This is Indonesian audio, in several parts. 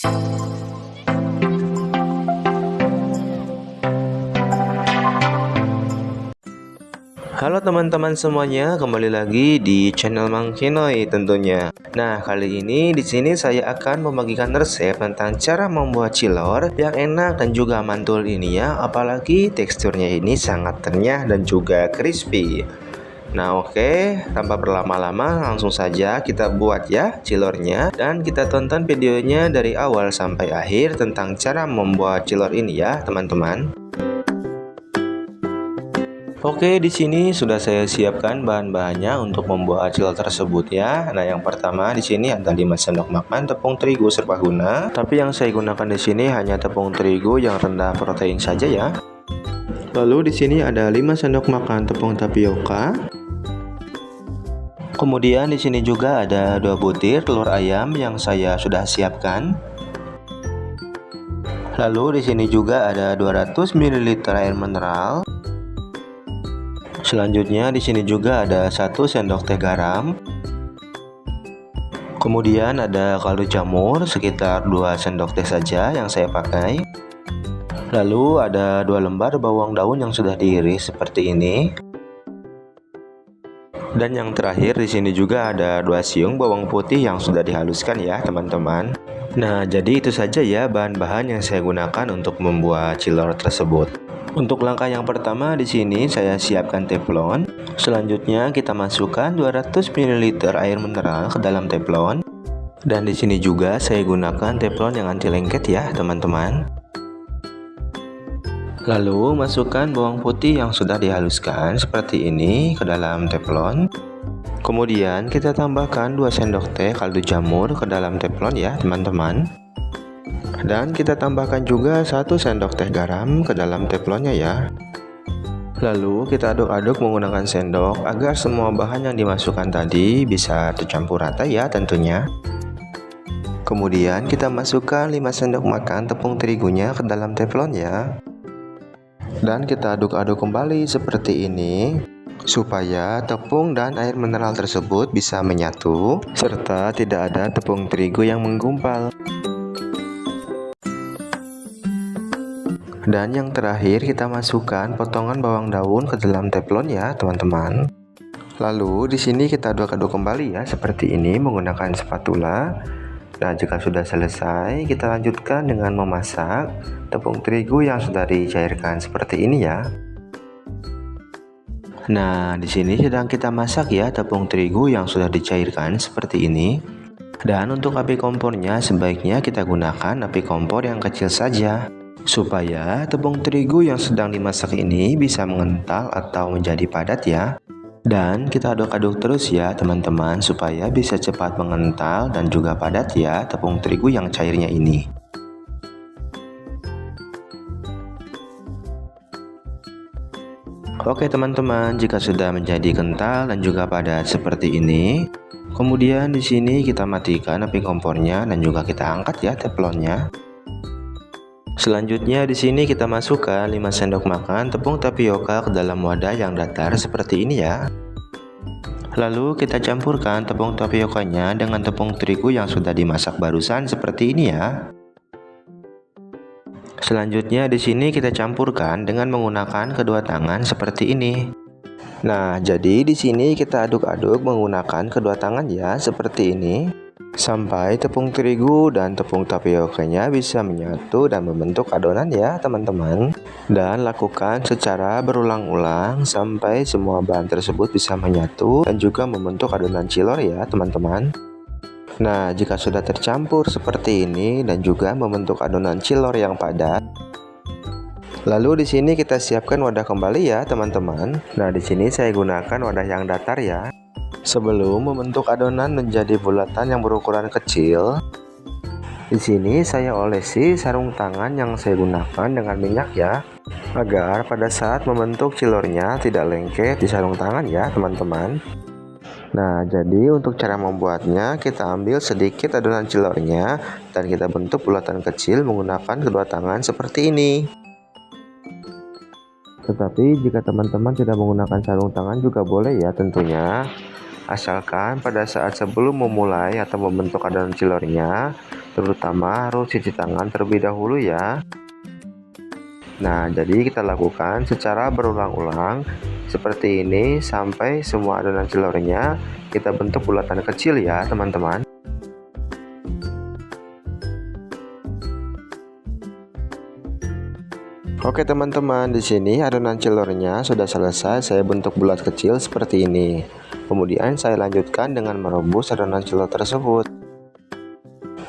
Halo teman-teman semuanya, kembali lagi di channel Mang Kinoy tentunya. Nah, kali ini di sini saya akan membagikan resep tentang cara membuat cilor yang enak dan juga mantul ini ya. Apalagi teksturnya ini sangat renyah dan juga crispy. Nah, oke, tanpa berlama-lama langsung saja kita buat ya cilornya, dan kita tonton videonya dari awal sampai akhir tentang cara membuat cilor ini ya, teman-teman. Oke, di sini sudah saya siapkan bahan-bahannya untuk membuat cilor tersebut ya. Nah, yang pertama di sini ada 5 sendok makan tepung terigu serbaguna. Tapi yang saya gunakan di sini hanya tepung terigu yang rendah protein saja ya. Lalu di sini ada 5 sendok makan tepung tapioka. Kemudian di sini juga ada 2 butir telur ayam yang saya sudah siapkan. Lalu di sini juga ada 200 ml air mineral. Selanjutnya di sini juga ada 1 sendok teh garam. Kemudian ada kaldu jamur sekitar 2 sendok teh saja yang saya pakai. Lalu ada 2 lembar bawang daun yang sudah diiris seperti ini. Dan yang terakhir di sini juga ada 2 siung bawang putih yang sudah dihaluskan ya, teman-teman. Nah, jadi itu saja ya bahan-bahan yang saya gunakan untuk membuat cilor tersebut. Untuk langkah yang pertama di sini saya siapkan teflon. Selanjutnya kita masukkan 200 ml air mineral ke dalam teflon. Dan di sini juga saya gunakan teflon yang anti lengket ya, teman-teman. Lalu masukkan bawang putih yang sudah dihaluskan seperti ini ke dalam teflon. Kemudian kita tambahkan 2 sendok teh kaldu jamur ke dalam teflon ya, teman-teman. Dan kita tambahkan juga 1 sendok teh garam ke dalam teflonnya ya. Lalu kita aduk-aduk menggunakan sendok agar semua bahan yang dimasukkan tadi bisa tercampur rata ya tentunya. Kemudian kita masukkan 5 sendok makan tepung terigunya ke dalam teflon ya. Dan kita aduk-aduk kembali seperti ini supaya tepung dan air mineral tersebut bisa menyatu serta tidak ada tepung terigu yang menggumpal. Dan yang terakhir kita masukkan potongan bawang daun ke dalam teflon ya, teman-teman. Lalu di sini kita aduk-aduk kembali ya seperti ini menggunakan spatula. Nah, jika sudah selesai, kita lanjutkan dengan memasak tepung terigu yang sudah dicairkan seperti ini ya. Nah, di sini sedang kita masak ya tepung terigu yang sudah dicairkan seperti ini. Dan untuk api kompornya sebaiknya kita gunakan api kompor yang kecil saja, supaya tepung terigu yang sedang dimasak ini bisa mengental atau menjadi padat ya. Dan kita aduk-aduk terus ya teman-teman supaya bisa cepat mengental dan juga padat ya tepung terigu yang cairnya ini. Oke teman-teman, jika sudah menjadi kental dan juga padat seperti ini, kemudian di sini kita matikan api kompornya dan juga kita angkat ya teflonnya. Selanjutnya di sini kita masukkan 5 sendok makan tepung tapioka ke dalam wadah yang datar seperti ini ya. Lalu kita campurkan tepung tapiokanya dengan tepung terigu yang sudah dimasak barusan seperti ini ya. Selanjutnya di sini kita campurkan dengan menggunakan kedua tangan seperti ini. Nah, jadi di sini kita aduk-aduk menggunakan kedua tangan ya seperti ini, sampai tepung terigu dan tepung tapiokanya bisa menyatu dan membentuk adonan ya teman-teman. Dan lakukan secara berulang-ulang sampai semua bahan tersebut bisa menyatu dan juga membentuk adonan cilor ya teman-teman. Nah, jika sudah tercampur seperti ini dan juga membentuk adonan cilor yang padat, lalu di sini kita siapkan wadah kembali ya teman-teman. Nah, di sini saya gunakan wadah yang datar ya. Sebelum membentuk adonan menjadi bulatan yang berukuran kecil, di sini saya olesi sarung tangan yang saya gunakan dengan minyak ya, agar pada saat membentuk cilornya tidak lengket di sarung tangan ya teman-teman. Nah, jadi untuk cara membuatnya, kita ambil sedikit adonan cilornya dan kita bentuk bulatan kecil menggunakan kedua tangan seperti ini. Tetapi jika teman-teman tidak menggunakan sarung tangan juga boleh ya tentunya. Asalkan pada saat sebelum memulai atau membentuk adonan cilornya, terutama harus cuci tangan terlebih dahulu ya. Nah, jadi kita lakukan secara berulang-ulang seperti ini sampai semua adonan celornya kita bentuk bulatan kecil ya teman-teman. Oke teman-teman, di sini adonan celornya sudah selesai saya bentuk bulat kecil seperti ini. Kemudian saya lanjutkan dengan merebus adonan celor tersebut.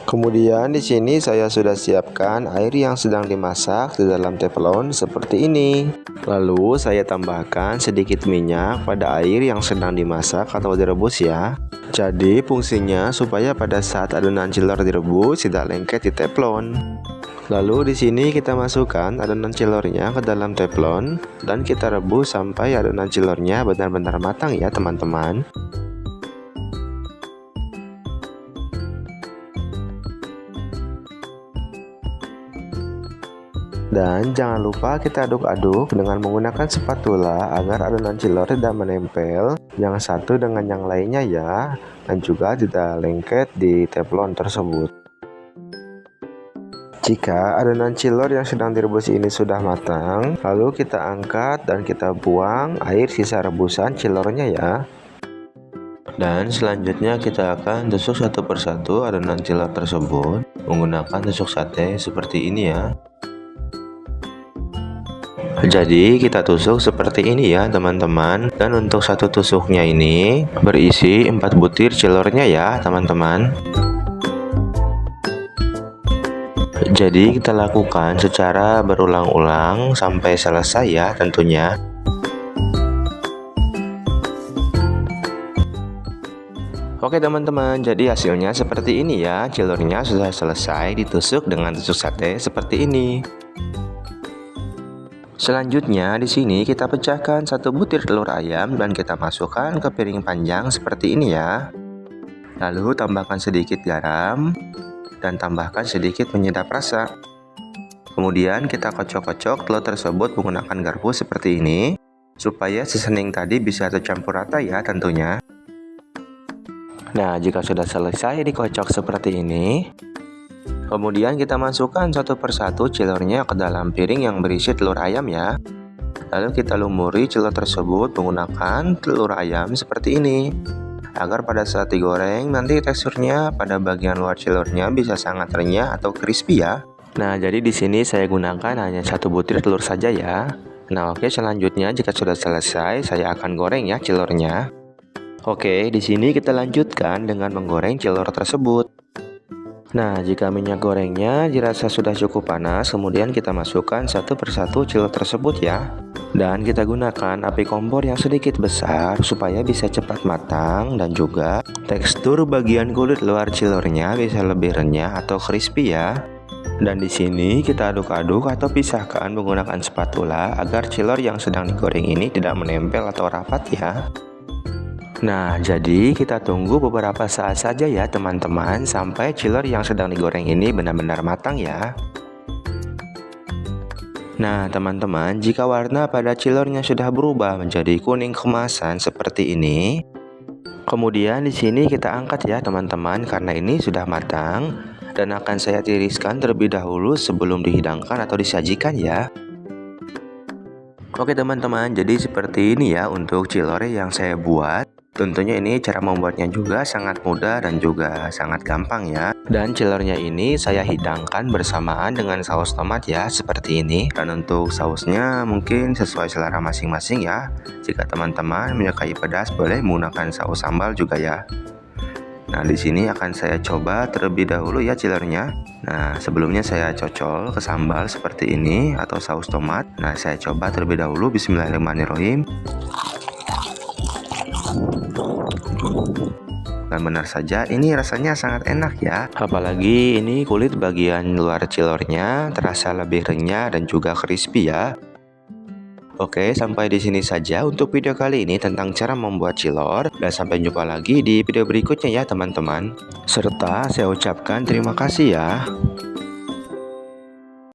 Kemudian di sini saya sudah siapkan air yang sedang dimasak di dalam teflon seperti ini. Lalu saya tambahkan sedikit minyak pada air yang sedang dimasak atau direbus ya. Jadi fungsinya supaya pada saat adonan celor direbus tidak lengket di teflon. Lalu di sini kita masukkan adonan celornya ke dalam teflon dan kita rebus sampai adonan celornya benar-benar matang ya teman-teman. Dan jangan lupa kita aduk-aduk dengan menggunakan spatula agar adonan celor tidak menempel yang satu dengan yang lainnya ya, dan juga tidak lengket di teflon tersebut. Jika adonan celor yang sedang direbus ini sudah matang, lalu kita angkat dan kita buang air sisa rebusan celornya ya. Dan selanjutnya kita akan tusuk satu persatu adonan celor tersebut menggunakan tusuk sate seperti ini ya. Jadi kita tusuk seperti ini ya teman-teman. Dan untuk satu tusuknya ini berisi 4 butir celornya ya teman-teman. Jadi kita lakukan secara berulang-ulang sampai selesai ya tentunya. Oke teman-teman, jadi hasilnya seperti ini ya. Celornya sudah selesai ditusuk dengan tusuk sate seperti ini. Selanjutnya di sini kita pecahkan satu butir telur ayam dan kita masukkan ke piring panjang seperti ini ya. Lalu tambahkan sedikit garam dan tambahkan sedikit penyedap rasa. Kemudian kita kocok-kocok telur tersebut menggunakan garpu seperti ini supaya seasoning tadi bisa tercampur rata ya tentunya. Nah, jika sudah selesai dikocok seperti ini, kemudian kita masukkan satu persatu celornya ke dalam piring yang berisi telur ayam ya. Lalu kita lumuri celor tersebut menggunakan telur ayam seperti ini, agar pada saat digoreng nanti teksturnya pada bagian luar celornya bisa sangat renyah atau crispy ya. Nah, jadi di sini saya gunakan hanya satu butir telur saja ya. Nah, oke, selanjutnya jika sudah selesai saya akan goreng ya celornya. Oke, di sini kita lanjutkan dengan menggoreng celor tersebut. Nah, jika minyak gorengnya dirasa sudah cukup panas, kemudian kita masukkan satu persatu celor tersebut ya. Dan kita gunakan api kompor yang sedikit besar supaya bisa cepat matang dan juga tekstur bagian kulit luar celornya bisa lebih renyah atau crispy ya. Dan di sini kita aduk-aduk atau pisahkan menggunakan spatula agar celor yang sedang digoreng ini tidak menempel atau rapat ya. Nah, jadi kita tunggu beberapa saat saja ya teman-teman sampai celor yang sedang digoreng ini benar-benar matang ya. Nah, teman-teman, jika warna pada celornya sudah berubah menjadi kuning keemasan seperti ini, kemudian di sini kita angkat ya teman-teman karena ini sudah matang dan akan saya tiriskan terlebih dahulu sebelum dihidangkan atau disajikan ya. Oke teman-teman, jadi seperti ini ya untuk celor yang saya buat. Tentunya ini cara membuatnya juga sangat mudah dan juga sangat gampang ya. Dan celornya ini saya hidangkan bersamaan dengan saus tomat ya, seperti ini. Dan untuk sausnya mungkin sesuai selera masing-masing ya. Jika teman-teman menyukai pedas boleh menggunakan saus sambal juga ya. Nah, di sini akan saya coba terlebih dahulu ya celornya. Nah, sebelumnya saya cocol ke sambal seperti ini atau saus tomat. Nah, saya coba terlebih dahulu. Bismillahirrahmanirrahim. Dan benar saja ini rasanya sangat enak ya. Apalagi ini kulit bagian luar celornya terasa lebih renyah dan juga crispy ya. Oke, sampai di sini saja untuk video kali ini tentang cara membuat celor. Dan sampai jumpa lagi di video berikutnya ya teman-teman. Serta saya ucapkan terima kasih ya.